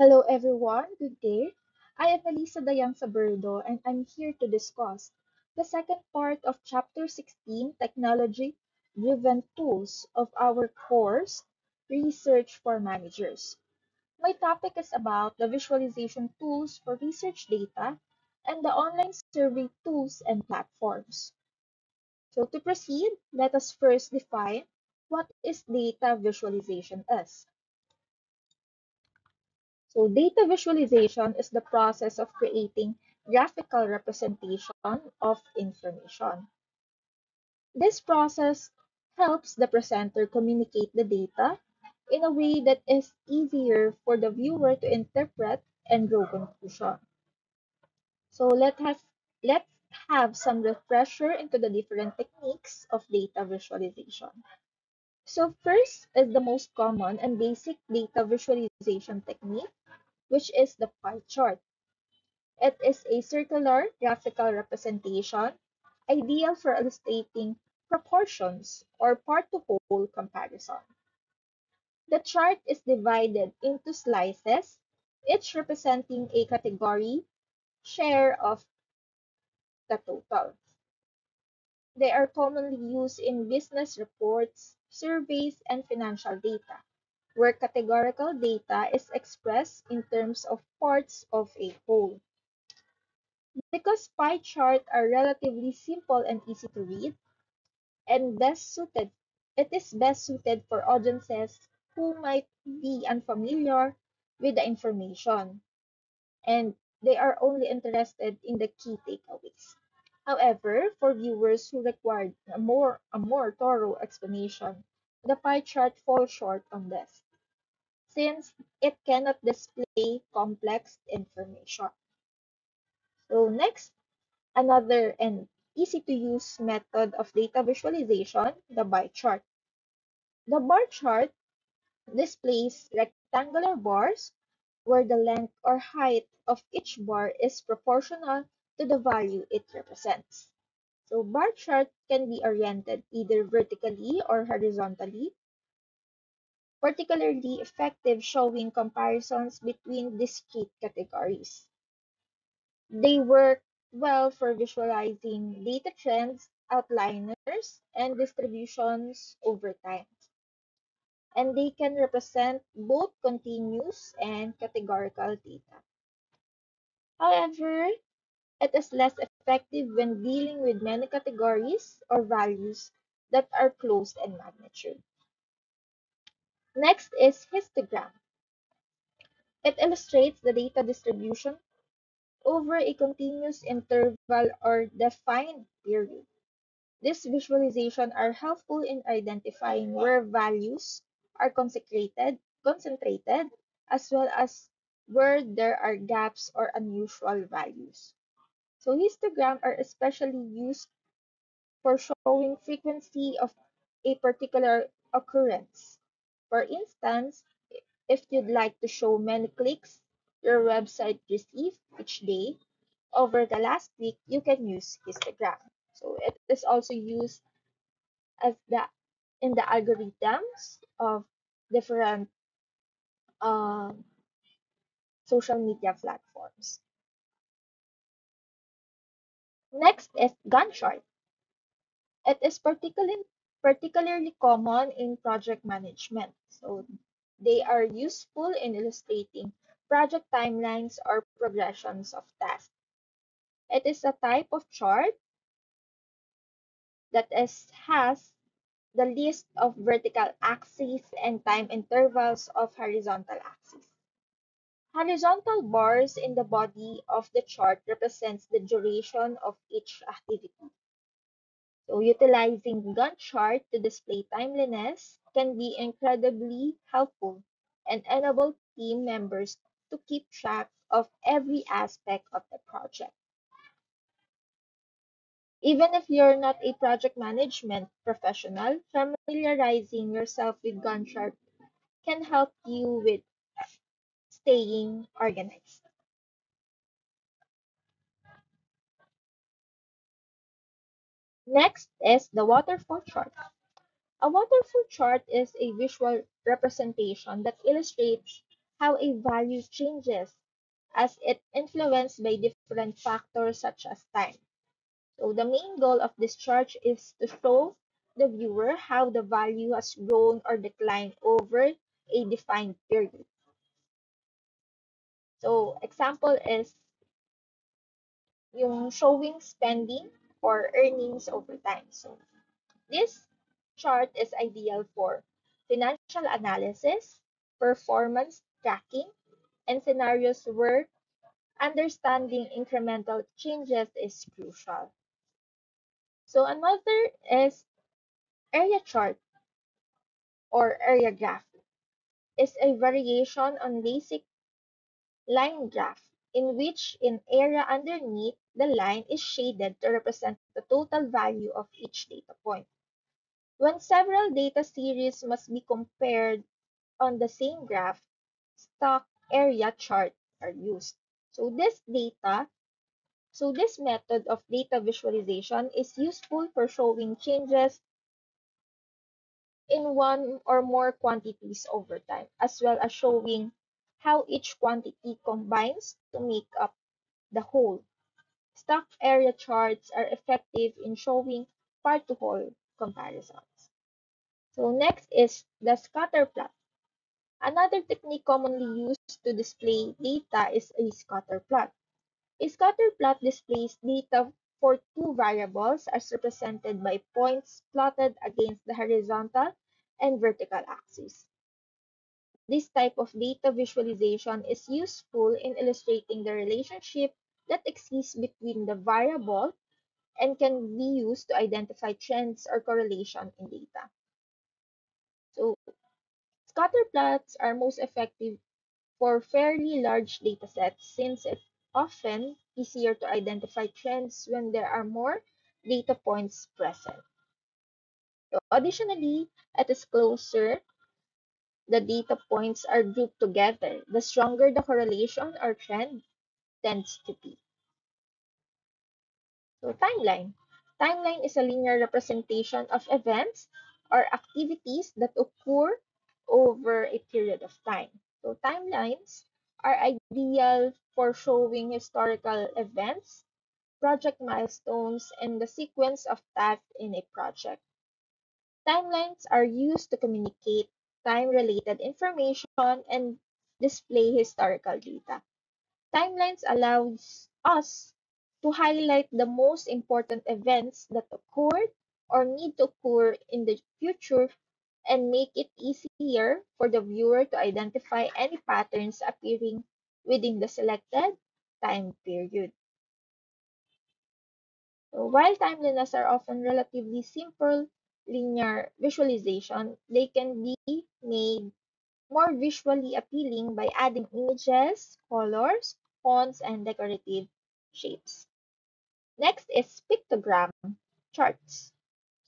Hello everyone, good day. I am Elisa Dayang Saberdo and I'm here to discuss the second part of Chapter 16, Technology Driven Tools of our course, Research for Managers. My topic is about the visualization tools for research data and the online survey tools and platforms. So to proceed, let us first define what is data visualization is. So data visualization is the process of creating graphical representation of information. This process helps the presenter communicate the data in a way that is easier for the viewer to interpret and draw conclusion. So let's have some refresher into the different techniques of data visualization. So first is the most common and basic data visualization technique, which is the pie chart. It is a circular graphical representation, ideal for illustrating proportions or part-to-whole comparison. The chart is divided into slices, each representing a category share of the total. They are commonly used in business reports, surveys, and financial data, where categorical data is expressed in terms of parts of a whole. Because pie charts are relatively simple and easy to read, and it is best suited for audiences who might be unfamiliar with the information and they are only interested in the key takeaways. However, for viewers who require a more thorough explanation, the pie chart falls short on this, since it cannot display complex information. So next, another and easy to use method of data visualization, the bar chart. The bar chart displays rectangular bars where the length or height of each bar is proportional to the value it represents. So bar chart can be oriented either vertically or horizontally, particularly effective showing comparisons between discrete categories. They work well for visualizing data trends, outliners, and distributions over time, and they can represent both continuous and categorical data. However, it is less effective when dealing with many categories or values that are close in magnitude. Next is histogram. It illustrates the data distribution over a continuous interval or defined period. These visualizations are helpful in identifying where values are concentrated, as well as where there are gaps or unusual values. So histograms are especially used for showing frequency of a particular occurrence. For instance, if you'd like to show many clicks your website received each day over the last week, you can use histogram. So it is also used as the in the algorithms of different um, social media platforms. Next is Gantt chart. It is particularly common in project management. So they are useful in illustrating project timelines or progressions of tasks. It is a type of chart that has the list of vertical axes and time intervals of horizontal axes. Horizontal bars in the body of the chart represents the duration of each activity. So utilizing Gantt chart to display timeliness can be incredibly helpful and enable team members to keep track of every aspect of the project. Even if you're not a project management professional, familiarizing yourself with Gantt chart can help you with staying organized. Next is the waterfall chart. A waterfall chart is a visual representation that illustrates how a value changes as it influenced by different factors such as time. So the main goal of this chart is to show the viewer how the value has grown or declined over a defined period. So example is yung showing spending or earnings over time. So this chart is ideal for financial analysis, performance tracking, and scenarios where understanding incremental changes is crucial. So another is area chart or area graph is a variation on basic line graph in which an area underneath the line is shaded to represent the total value of each data point. When several data series must be compared on the same graph, stock area chart are used. So this method of data visualization is useful for showing changes in one or more quantities over time, as well as showing how each quantity combines to make up the whole. Stock area charts are effective in showing part-to-whole comparisons. So next is the scatter plot. Another technique commonly used to display data is a scatter plot. A scatter plot displays data for two variables as represented by points plotted against the horizontal and vertical axes. This type of data visualization is useful in illustrating the relationship that exists between the variable and can be used to identify trends or correlation in data. So, scatter plots are most effective for fairly large datasets since it's often easier to identify trends when there are more data points present. So additionally, at its closer the data points are grouped together, the stronger the correlation or trend tends to be. So timeline. Timeline is a linear representation of events or activities that occur over a period of time. So timelines are ideal for showing historical events, project milestones, and the sequence of tasks in a project. Timelines are used to communicate time-related information and display historical data. Timelines allows us to highlight the most important events that occurred or need to occur in the future and make it easier for the viewer to identify any patterns appearing within the selected time period. So while timelines are often relatively simple linear visualization, they can be made more visually appealing by adding images, colors, fonts, and decorative shapes. Next is pictogram charts.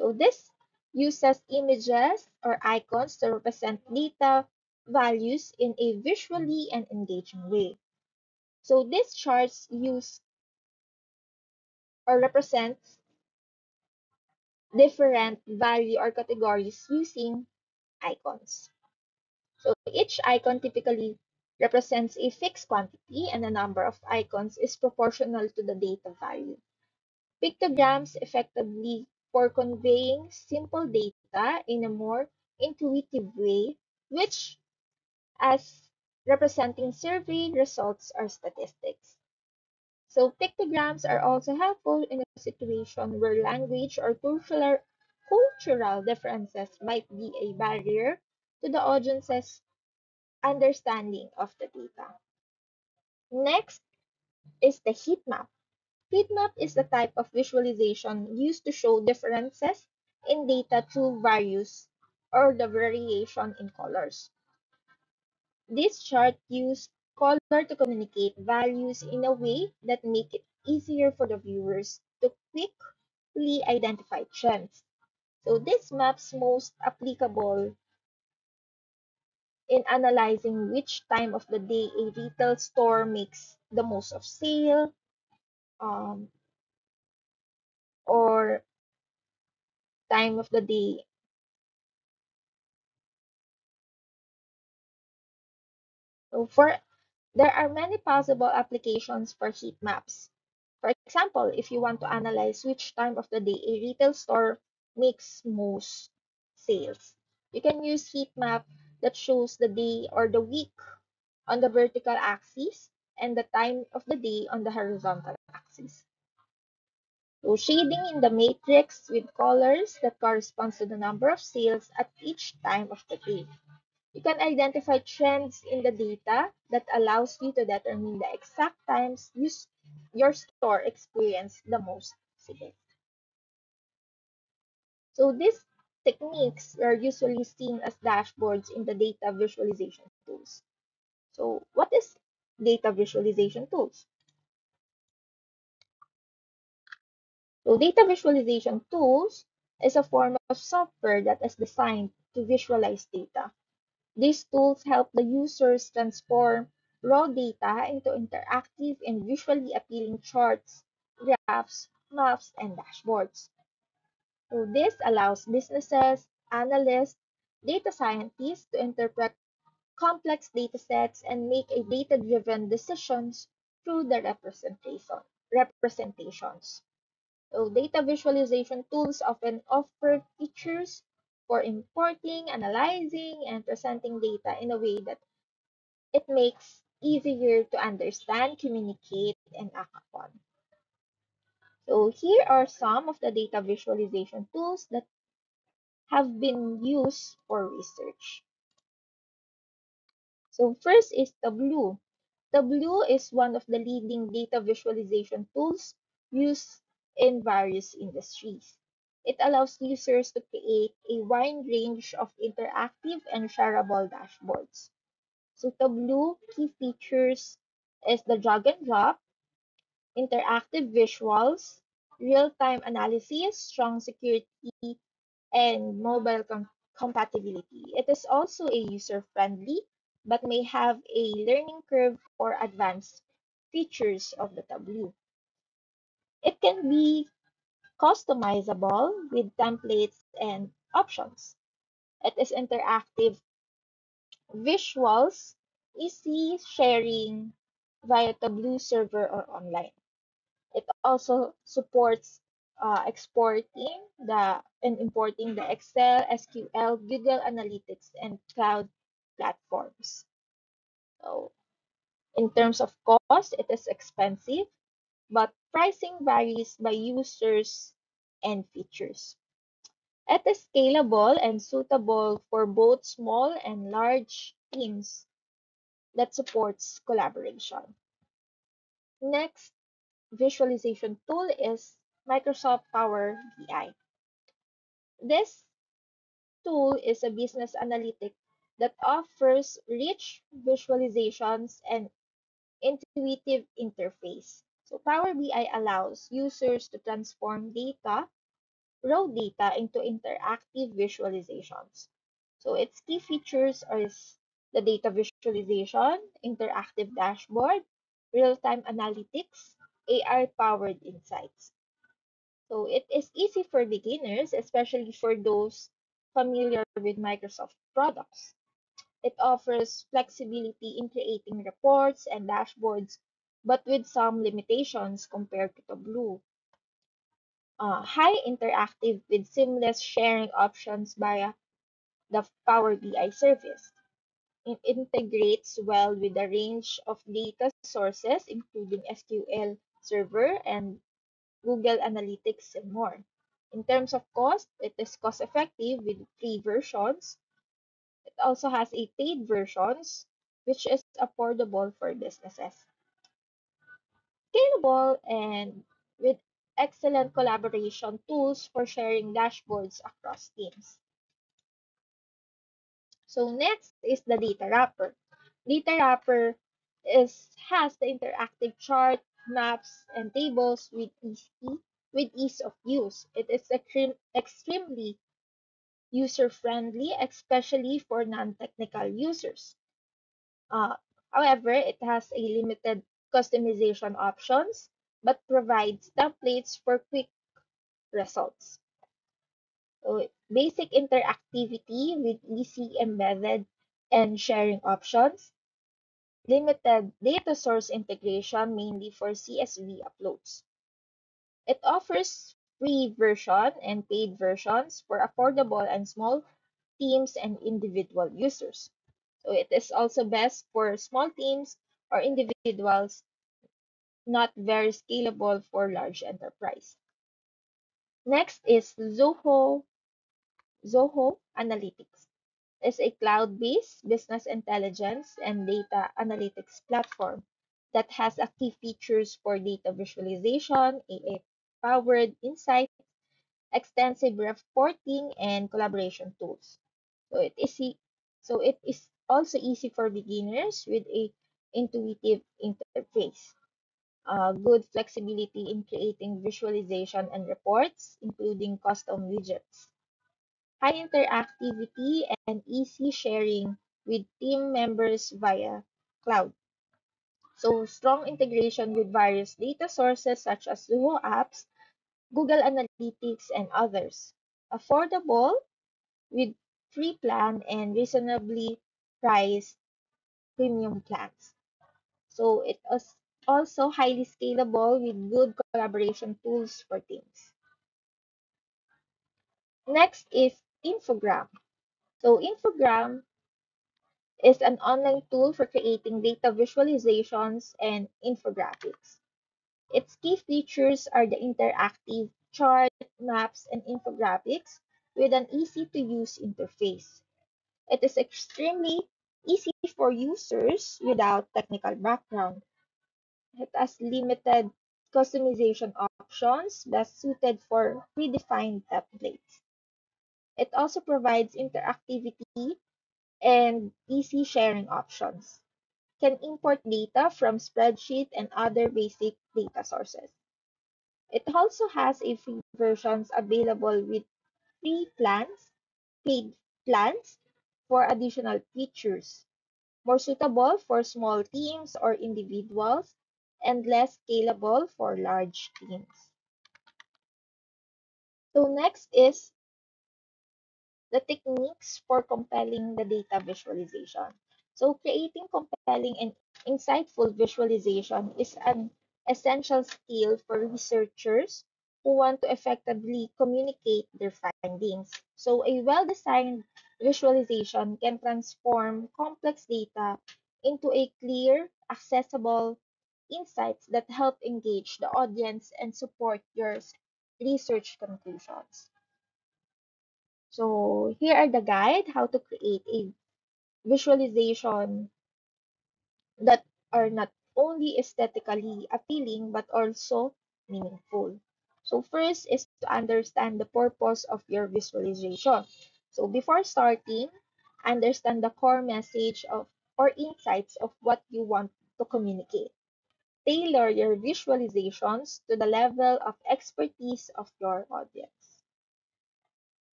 So this uses images or icons to represent data values in a visually and engaging way. So these charts use or represent different value or categories using icons. So each icon typically represents a fixed quantity and the number of icons is proportional to the data value. Pictograms effectively for conveying simple data in a more intuitive way, which as representing survey results or statistics. So pictograms are also helpful in a situation where language or cultural differences might be a barrier to the audience's understanding of the data. Next is the heat map. Heat map is the type of visualization used to show differences in data through values or the variation in colors. This chart uses color to communicate values in a way that make it easier for the viewers to quickly identify trends. So this map's most applicable in analyzing which time of the day a retail store makes the most of sale, um, or time of the day. So there are many possible applications for heat maps. For example, if you want to analyze which time of the day a retail store makes most sales, you can use heat map that shows the day or the week on the vertical axis and the time of the day on the horizontal axis. So shading in the matrix with colors that corresponds to the number of sales at each time of the day. You can identify trends in the data that allows you to determine the exact times your store experienced the most sales. So these techniques are usually seen as dashboards in the data visualization tools. So what is data visualization tools? So data visualization tools is a form of software that is designed to visualize data. These tools help the users transform raw data into interactive and visually appealing charts, graphs, maps, and dashboards. So this allows businesses, analysts, data scientists to interpret complex data sets and make a data-driven decisions through the representations. So data visualization tools often offer features for importing, analyzing, and presenting data in a way that it makes easier to understand, communicate, and act upon. So here are some of the data visualization tools that have been used for research. So first is Tableau. Tableau is one of the leading data visualization tools used in various industries. It allows users to create a wide range of interactive and shareable dashboards. So Tableau key features is the drag and drop, interactive visuals, real-time analysis, strong security, and mobile compatibility. It is also a user-friendly but may have a learning curve for advanced features of the Tableau. It can be customizable with templates and options. It is interactive visuals, easy sharing via Tableau server or online. It also supports exporting the and importing the Excel, SQL, Google Analytics, and cloud platforms. So, in terms of cost, it is expensive, but pricing varies by users and features. It is scalable and suitable for both small and large teams that supports collaboration. Next visualization tool is Microsoft Power BI. This tool is a business analytic that offers rich visualizations and intuitive interface. So Power BI allows users to transform raw data into interactive visualizations. So its key features are the data visualization, interactive dashboard, real-time analytics, AI-powered insights. So it is easy for beginners, especially for those familiar with Microsoft products. It offers flexibility in creating reports and dashboards, but with some limitations compared to Tableau. High interactive with seamless sharing options via the Power BI service. It integrates well with a range of data sources, including SQL Server and Google Analytics, and more. In terms of cost, it is cost effective with free versions. It also has a paid versions, which is affordable for businesses. Scalable and with excellent collaboration tools for sharing dashboards across teams. So next is the data wrapper. Data wrapper has the interactive chart, maps, and tables with ease of use. It is extremely user-friendly, especially for non-technical users. Uh, However, it has a limited customization options, but provides templates for quick results. So, basic interactivity with easy embedded and sharing options. limited data source integration mainly for CSV uploads. It offers free version and paid versions for affordable and small teams and individual users. So it is also best for small teams or individuals, not very scalable for large enterprise. Next is Zoho Analytics. It's a cloud-based business intelligence and data analytics platform that has a key features for data visualization, AI-powered insight, extensive reporting, and collaboration tools. So so it is also easy for beginners with a intuitive interface. Good flexibility in creating visualization and reports, including custom widgets. High interactivity and easy sharing with team members via cloud. So strong integration with various data sources such as Zoho Apps, Google Analytics, and others. Affordable with free plan and reasonably priced premium plans. So it is also highly scalable with good collaboration tools for teams. Next is Infogram. So Infogram is an online tool for creating data visualizations and infographics. Its key features are the interactive chart, maps, and infographics with an easy to use interface. It is extremely easy for users without technical background. It has limited customization options best suited for predefined templates. It also provides interactivity and easy sharing options. Can import data from spreadsheet and other basic data sources. It also has a free versions available with free plans, paid plans for additional features, more suitable for small teams or individuals, and less scalable for large teams. So next is the techniques for compelling the data visualization. So creating compelling and insightful visualization is an essential skill for researchers who want to effectively communicate their findings. So a well-designed visualization can transform complex data into a clear, accessible insights that help engage the audience and support your research conclusions. So here are the guide how to create a visualization that are not only aesthetically appealing but also meaningful. So first is to understand the purpose of your visualization. So before starting, understand the core message of or insights of what you want to communicate. Tailor your visualizations to the level of expertise of your audience.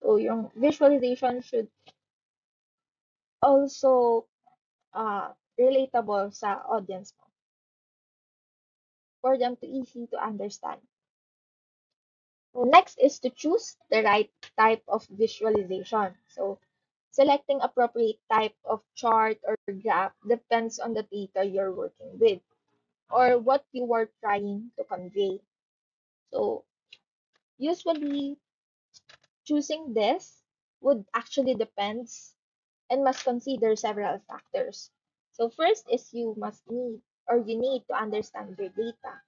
So yung visualization should also relatable sa audience mo for them to easy to understand. So next is to choose the right type of visualization. So selecting appropriate type of chart or graph depends on the data you're working with or what you are trying to convey. So usually choosing this would actually depends and must consider several factors. So first is you need to understand your data.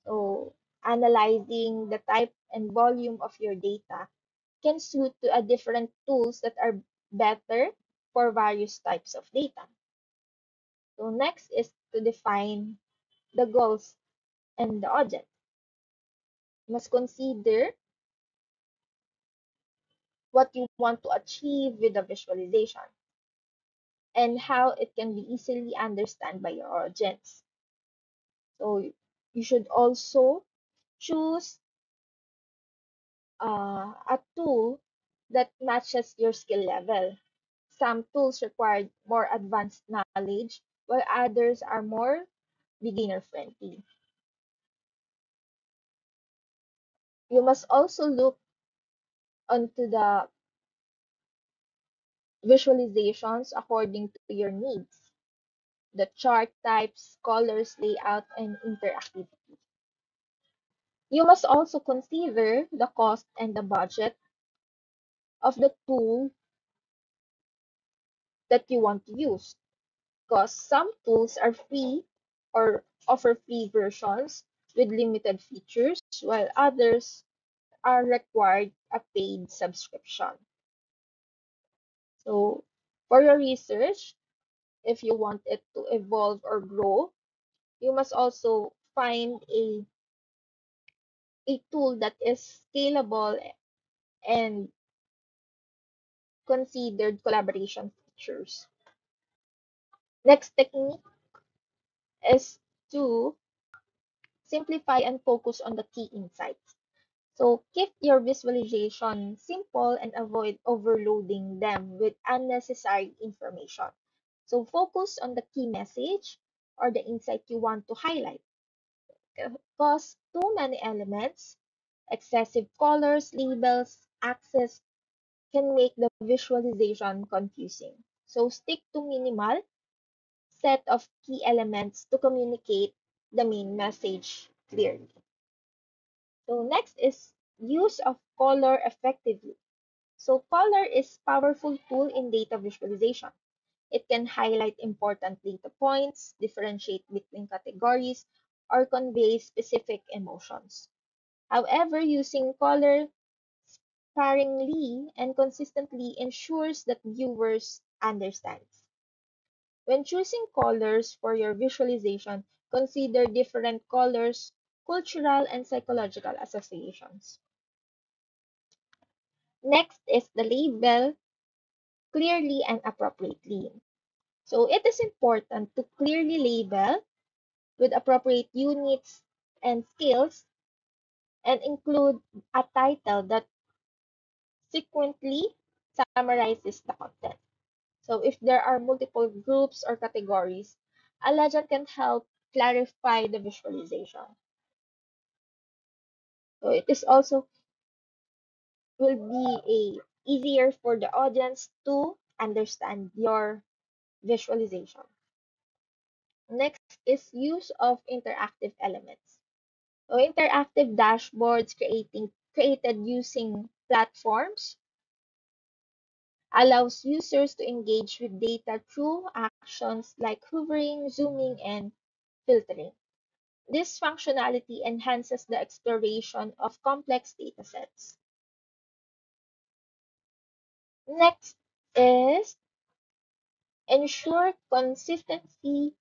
So analyzing the type and volume of your data can suit to a different tools that are better for various types of data. So next is to define the goals and the audience. You must consider what you want to achieve with the visualization and how it can be easily understood by your audience. So you should also choose a tool that matches your skill level. Some tools require more advanced knowledge, while others are more beginner friendly. You must also look onto the visualizations according to your needs. the chart types, colors, layout, and interactivity. You must also consider the cost and the budget of the tool that you want to use, because some tools are free or offer free versions with limited features, while others are required a paid subscription. So, for your research, if you want it to evolve or grow, you must also find a tool that is scalable and considered collaboration features. Next technique is to simplify and focus on the key insights. So keep your visualization simple and avoid overloading them with unnecessary information. So focus on the key message or the insight you want to highlight. Because too many elements, excessive colors, labels, access can make the visualization confusing. So stick to minimal set of key elements to communicate the main message clearly. So next is use of color effectively. So color is powerful tool in data visualization. It can highlight important data points, differentiate between categories, or convey specific emotions. However, using color sparingly and consistently ensures that viewers understand. When choosing colors for your visualization, consider different colors, cultural and psychological associations. Next is the label clearly and appropriately. So it is important to clearly label with appropriate units and skills and include a title that sequentially summarizes the content. So if there are multiple groups or categories, a legend can help clarify the visualization. So it is also will be a easier for the audience to understand your visualization. Next is use of interactive elements. So interactive dashboards created using platforms allows users to engage with data through actions like hovering, zooming, and filtering. This functionality enhances the exploration of complex datasets. Next is ensure consistency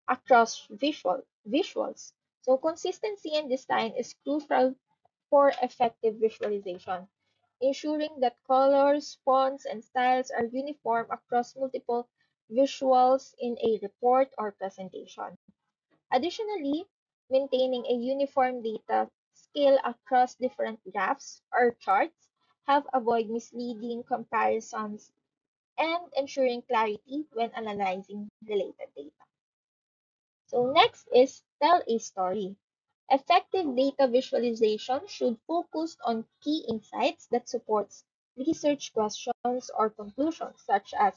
across visuals. So consistency in design is crucial for effective visualization, ensuring that colors, fonts, and styles are uniform across multiple visuals in a report or presentation. Additionally, maintaining a uniform data scale across different graphs or charts help avoid misleading comparisons and ensuring clarity when analyzing related data. So next is tell a story. Effective data visualization should focus on key insights that supports research questions or conclusions, such as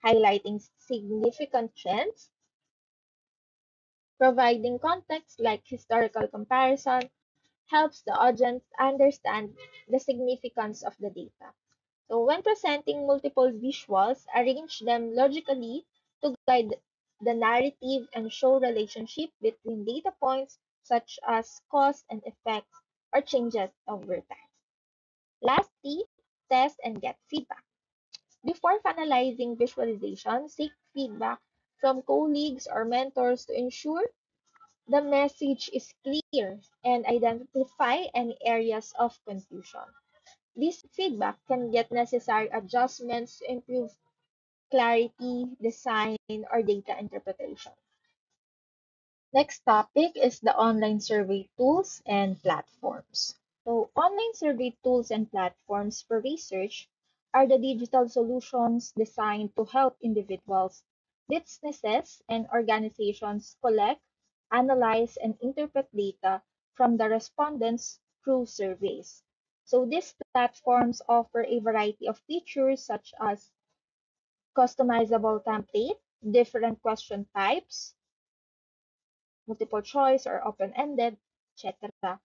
highlighting significant trends, providing context like historical comparison, helps the audience understand the significance of the data. So when presenting multiple visuals, arrange them logically to guide the narrative and show relationship between data points such as cause and effects or changes over time. Lastly, test and get feedback. Before finalizing visualization, seek feedback from colleagues or mentors to ensure the message is clear and identify any areas of confusion. This feedback can get necessary adjustments to improve clarity, design, or data interpretation. Next topic is the online survey tools and platforms. So, online survey tools and platforms for research are the digital solutions designed to help individuals, businesses, and organizations collect, analyze, and interpret data from the respondents through surveys. So, these platforms offer a variety of features such as customizable templates different question types, multiple choice or open-ended, etc.,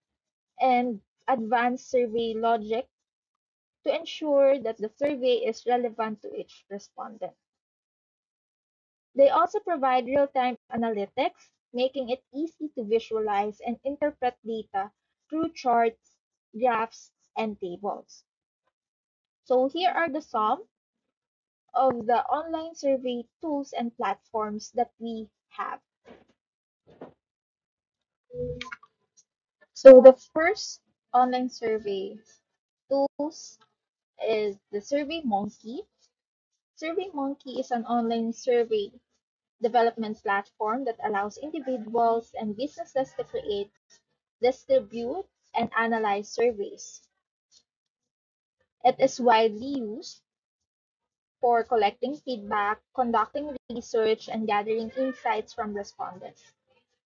and advanced survey logic to ensure that the survey is relevant to each respondent. They also provide real-time analytics, making it easy to visualize and interpret data through charts, graphs, and tables. So here are the some of the online survey tools and platforms that we have. So the first online survey tools is the SurveyMonkey. SurveyMonkey is an online survey development platform that allows individuals and businesses to create, distribute, and analyze surveys. It is widely used for collecting feedback, conducting research, and gathering insights from respondents.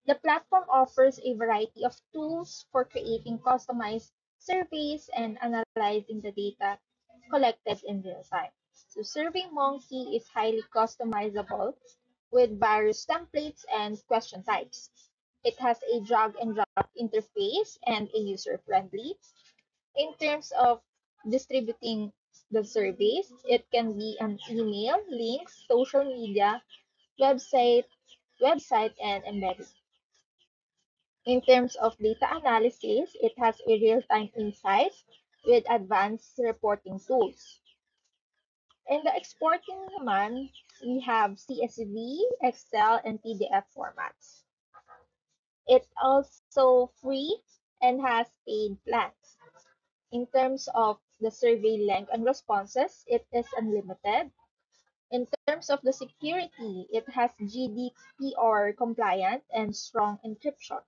The platform offers a variety of tools for creating customized surveys and analyzing the data collected in real time. So SurveyMonkey is highly customizable with various templates and question types. It has a drag and drop interface and a user-friendly. In terms of distributing the surveys, it can be an email, links, social media, website, website, and embedded. In terms of data analysis, it has a real-time insights with advanced reporting tools. In the exporting naman, we have CSV, Excel, and PDF formats. It's also free and has paid plans. In terms of the survey length and responses, it is unlimited. In terms of the security, it has GDPR compliant and strong encryption.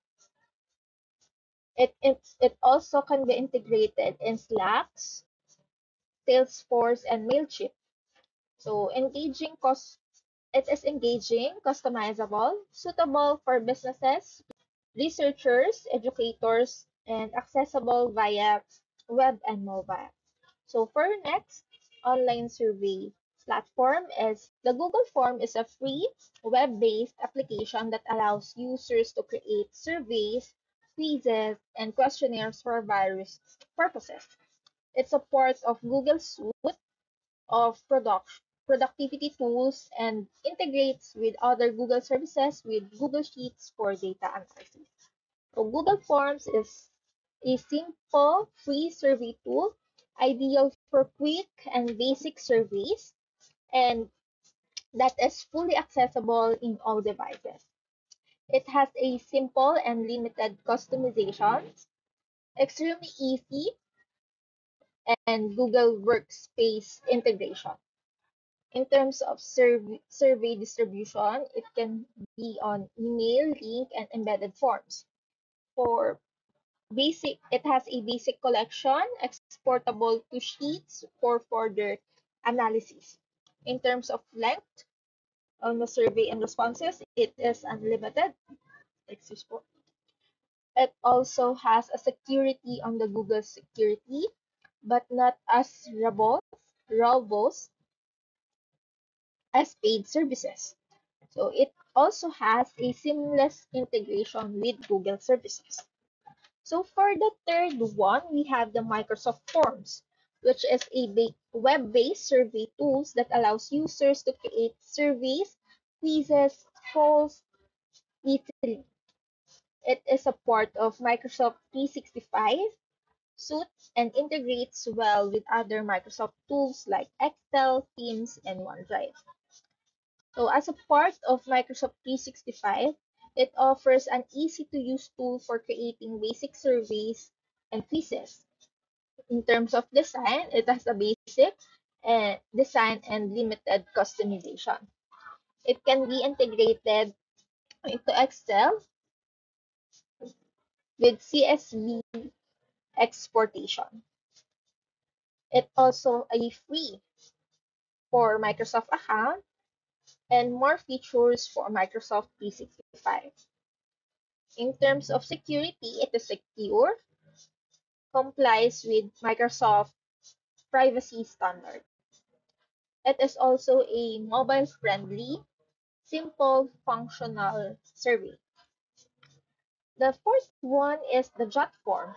It also can be integrated in Slack, Salesforce, and Mailchimp. So it is engaging, customizable, suitable for businesses, researchers, educators, and accessible via web and mobile. So for next online survey platform is the Google Form is a free web-based application that allows users to create surveys, quizzes, and questionnaires for various purposes. It's a part of Google's suite of productivity tools and integrates with other Google services with Google Sheets for data analysis. So Google Forms is a simple free survey tool ideal for quick and basic surveys and that is fully accessible in all devices. It has a simple and limited customization, extremely easy, and Google Workspace integration. In terms of survey distribution, it can be on email, link, and embedded forms. For it has a basic collection, exportable to sheets for further analysis. In terms of length on the survey and responses, it is unlimited. Excuse me. It also has a security on the Google security, but not as robust as paid services. So it also has a seamless integration with Google services. So for the third one, we have the Microsoft Forms, which is a web-based survey tools that allows users to create surveys, quizzes, polls easily. It is a part of Microsoft 365 suite and integrates well with other Microsoft tools like Excel, Teams, and OneDrive. So as a part of Microsoft 365, it offers an easy-to-use tool for creating basic surveys and quizzes. In terms of design, it has a basic design and limited customization. It can be integrated into Excel with CSV exportation. It also a free for Microsoft account and more features for Microsoft 365. In terms of security, it is secure, complies with Microsoft privacy standard. It is also a mobile friendly simple functional survey. The fourth one is the JOT form.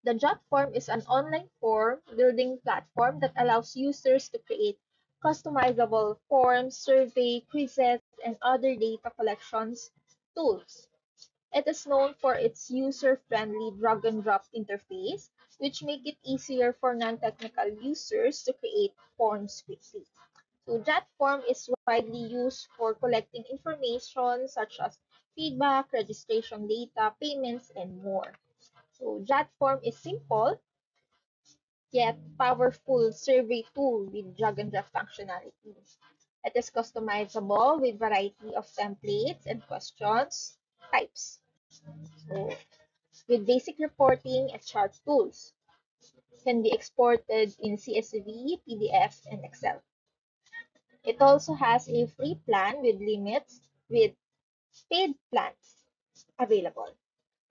The JOT form is an online form building platform that allows users to create customizable forms, survey, quizzes, and other data collections tools. It is known for its user-friendly drag-and-drop interface, which make it easier for non-technical users to create forms quickly. So JOT form is widely used for collecting information such as feedback, registration data, payments, and more. So JOT form is simple yet powerful survey tool with drag and drop functionality. It is customizable with variety of templates and questions types. So with basic reporting and chart tools, can be exported in CSV, PDF, and Excel. It also has a free plan with limits with paid plans available.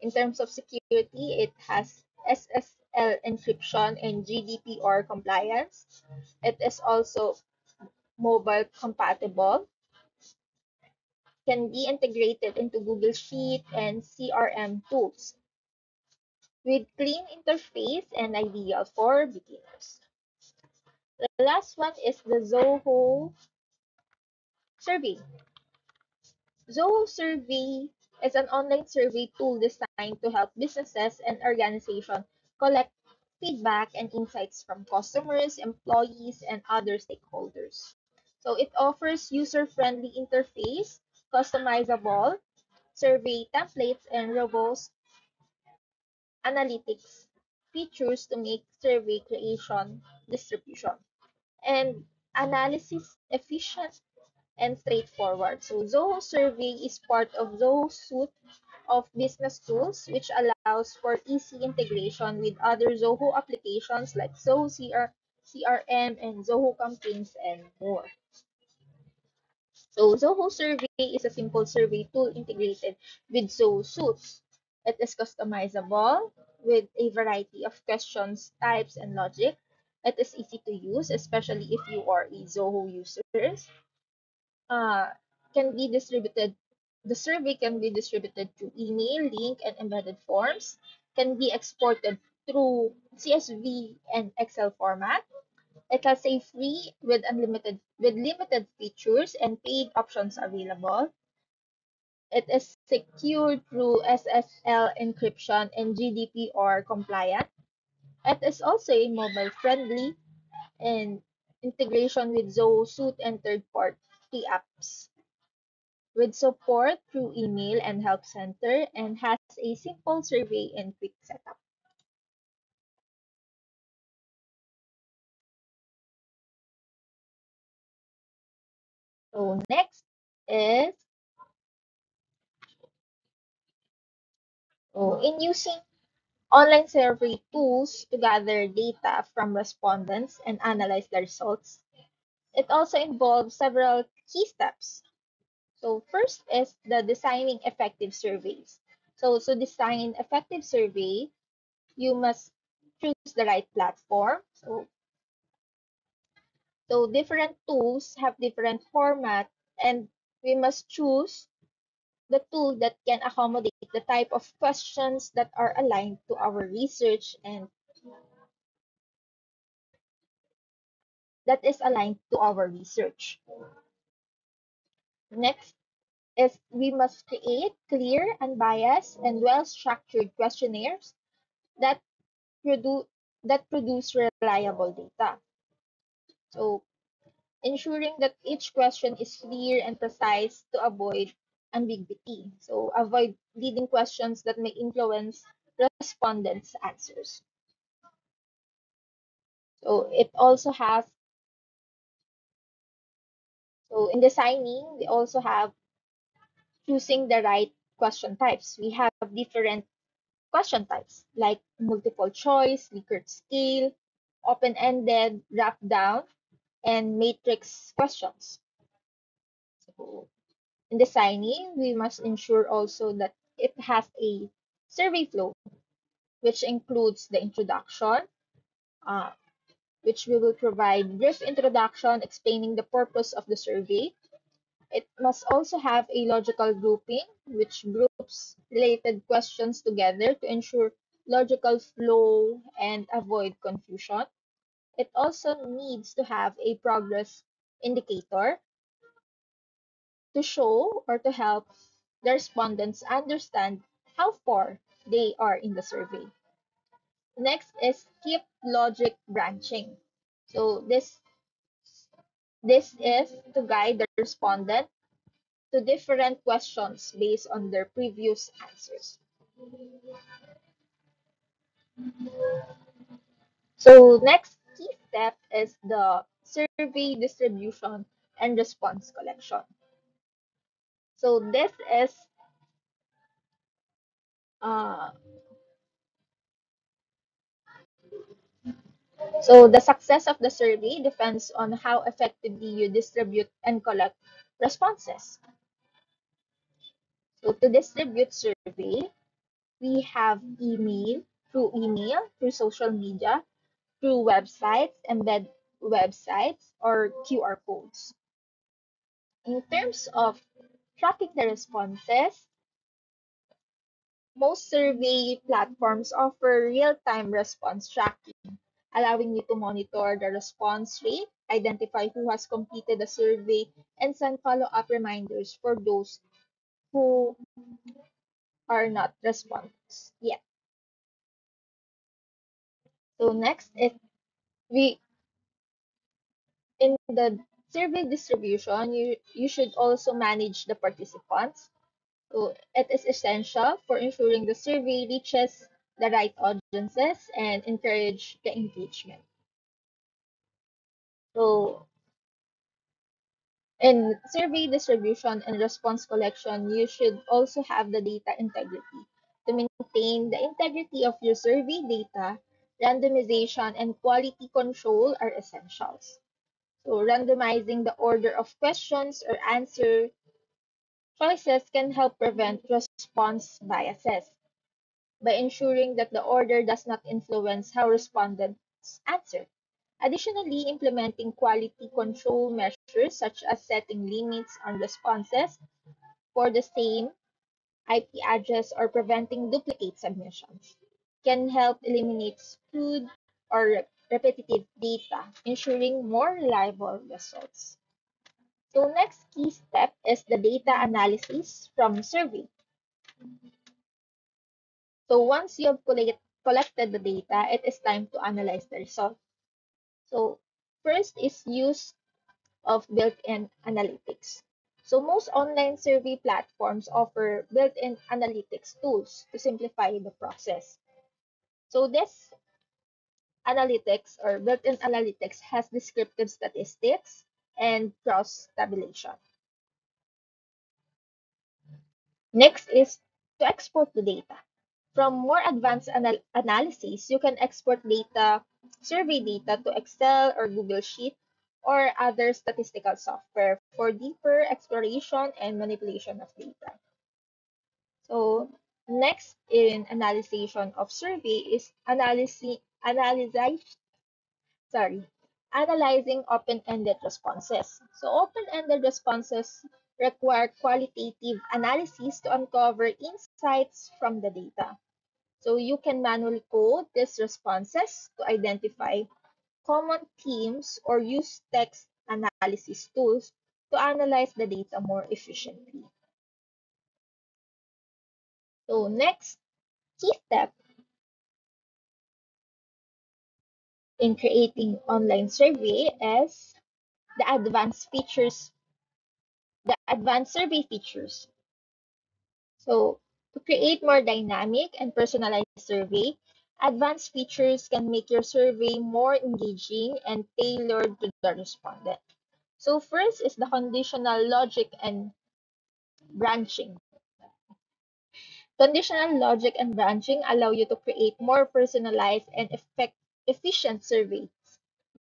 In terms of security, it has SSL encryption and GDPR compliance. It is also mobile compatible, can be integrated into Google Sheet and CRM tools with clean interface and ideal for beginners. The last one is the Zoho survey. Zoho Survey is an online survey tool designed to help businesses and organizations collect feedback and insights from customers, employees, and other stakeholders. So it offers user-friendly interface, customizable survey templates, and robust analytics features to make survey creation, distribution, and analysis efficient and straightforward. So Zoho Survey is part of Zoho suite of business tools, which allows for easy integration with other Zoho applications like Zoho CRM and Zoho Campaigns and more. So Zoho Survey is a simple survey tool integrated with Zoho Suits. It is customizable with a variety of questions, types, and logic. It is easy to use, especially if you are a Zoho user. uh, can be distributed, the survey can be distributed through email, link, and embedded forms, can be exported through CSV and Excel format. It has a free with limited features and paid options available. It is secured through SSL encryption and GDPR compliant. It is also a mobile friendly and integration with Zoho Suite and third-party apps with support through email and help center and has a simple survey and quick setup. So next is in using online survey tools to gather data from respondents and analyze the results. It also involves several key steps. So first is the designing effective surveys. So design effective survey, you must choose the right platform. So different tools have different format and we must choose the tool that can accommodate the type of questions that are aligned to our research and that is aligned to our research. Next is we must create clear, unbiased, and well-structured questionnaires that produce reliable data. So ensuring that each question is clear and precise to avoid ambiguity. So avoid leading questions that may influence respondents' answers. So it also has, so in designing, we also have choosing the right question types. We have different question types like multiple choice, Likert scale, open-ended, drop-down, and matrix questions. So in designing, we must ensure also that it has a survey flow, which includes the introduction, uh, which we will provide brief introduction explaining the purpose of the survey, It must also have a logical grouping, which groups related questions together to ensure logical flow and avoid confusion. It also needs to have a progress indicator to show or to help the respondents understand how far they are in the survey. Next is skip logic branching. So this is to guide the respondent to different questions based on their previous answers. So next key step is the survey distribution and response collection. So this is uh, so the success of the survey depends on how effectively you distribute and collect responses. So to distribute survey, we have email, through social media, through websites, embed websites, or QR codes. In terms of tracking the responses, most survey platforms offer real-time response tracking, allowing you to monitor the response rate, identify who has completed the survey, and send follow-up reminders for those who are not response yet. So next is we in the survey distribution, you should also manage the participants. So it is essential for ensuring the survey reaches the right audiences and encourage the engagement. So in survey distribution and response collection, you should also have the data integrity. To maintain the integrity of your survey data, randomization and quality control are essentials. So randomizing the order of questions or answer choices can help prevent response biases by ensuring that the order does not influence how respondents answer. Additionally, implementing quality control measures such as setting limits on responses for the same IP address or preventing duplicate submissions can help eliminate skewed or repetitive data, ensuring more reliable results. So next key step is the data analysis from survey. So once you have collected the data, it is time to analyze the result. So first is use of built-in analytics. So most online survey platforms offer built-in analytics tools to simplify the process. So this analytics or built-in analytics has descriptive statistics and cross-tabulation. Next is to export the data. From more advanced analysis, you can export data, survey data to Excel or Google Sheet or other statistical software for deeper exploration and manipulation of data. So next in analysis of survey is sorry, analyzing open-ended responses. So open-ended responses require qualitative analysis to uncover insights from the data. So you can manually code these responses to identify common themes or use text analysis tools to analyze the data more efficiently. So next key step in creating online survey is the advanced survey features. So to create more dynamic and personalized survey, advanced features can make your survey more engaging and tailored to the respondent. So first is the conditional logic and branching. Conditional logic and branching allow you to create more personalized and efficient surveys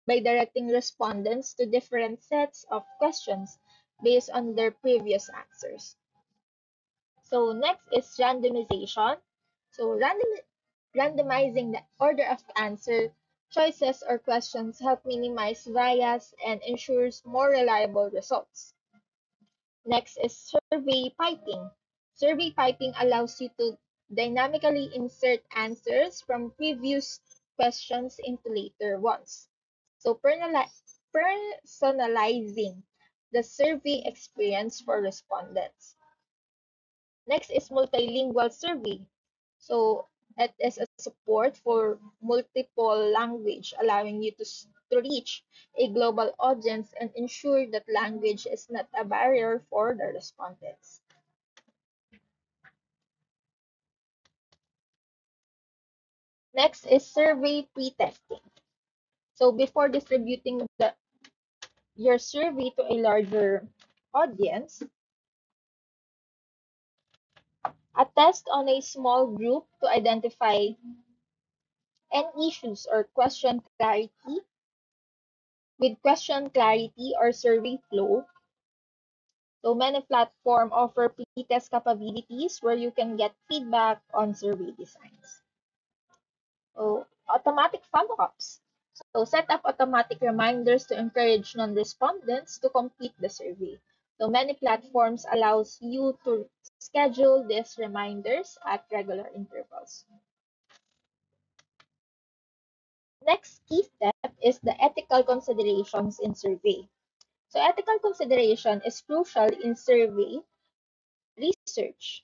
by directing respondents to different sets of questions based on their previous answers. So next is randomization. So randomizing the order of answer choices or questions help minimize bias and ensures more reliable results. Next is survey piping. Survey piping allows you to dynamically insert answers from previous questions into later ones. So personalizing the survey experience for respondents. Next is multilingual survey. So it is a support for multiple language, allowing you to reach a global audience and ensure that language is not a barrier for the respondents. Next is survey pre-testing. So before distributing your survey to a larger audience, a test on a small group to identify any issues or question clarity with question clarity or survey flow. So many platforms offer pre-test capabilities where you can get feedback on survey designs. So automatic follow-ups. So set up automatic reminders to encourage non-respondents to complete the survey. So many platforms allows you to schedule these reminders at regular intervals. Next key step is the ethical considerations in survey. So ethical consideration is crucial in survey research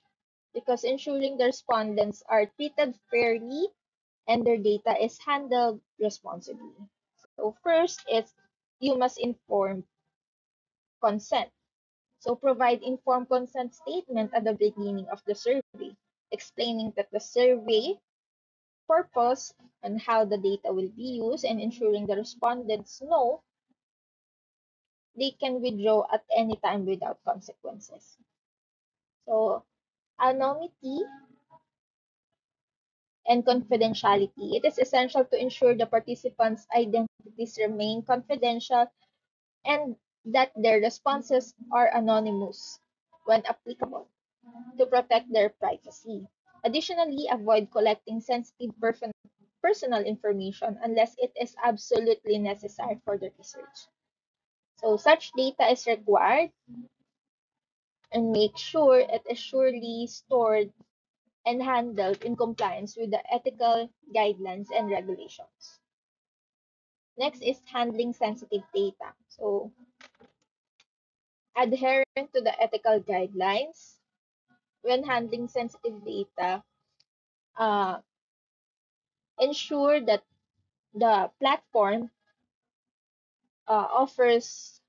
because ensuring the respondents are treated fairly and their data is handled responsibly. So first is you must inform consent. So provide informed consent statement at the beginning of the survey, explaining that the survey purpose and how the data will be used and ensuring the respondents know they can withdraw at any time without consequences. So anonymity and confidentiality. It is essential to ensure the participants' identities remain confidential and that their responses are anonymous when applicable to protect their privacy. Additionally, avoid collecting sensitive personal information unless it is absolutely necessary for the research. So such data is required and make sure it is surely stored and handled in compliance with the ethical guidelines and regulations. Next is handling sensitive data. So adherent to the ethical guidelines when handling sensitive data, uh, ensure that the platform offers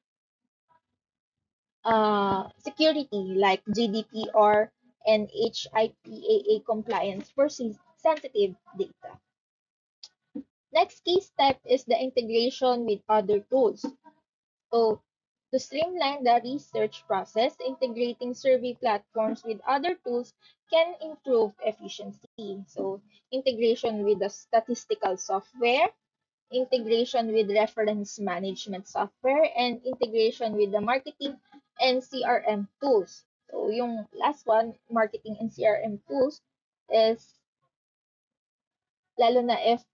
security like GDPR and HIPAA compliance for sensitive data. Next key step is the integration with other tools. So, to streamline the research process, integrating survey platforms with other tools can improve efficiency. So, integration with the statistical software, integration with reference management software, and integration with the marketing and CRM tools. So, yung last one, marketing and CRM tools, is lalo na if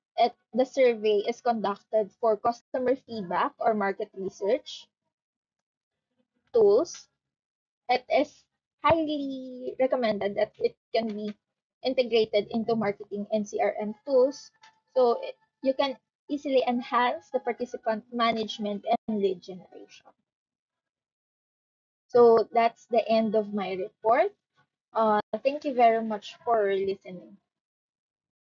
the survey is conducted for customer feedback or market research tools, it is highly recommended that it can be integrated into marketing and CRM tools so you can easily enhance the participant management and lead generation. So that's the end of my report. Thank you very much for listening.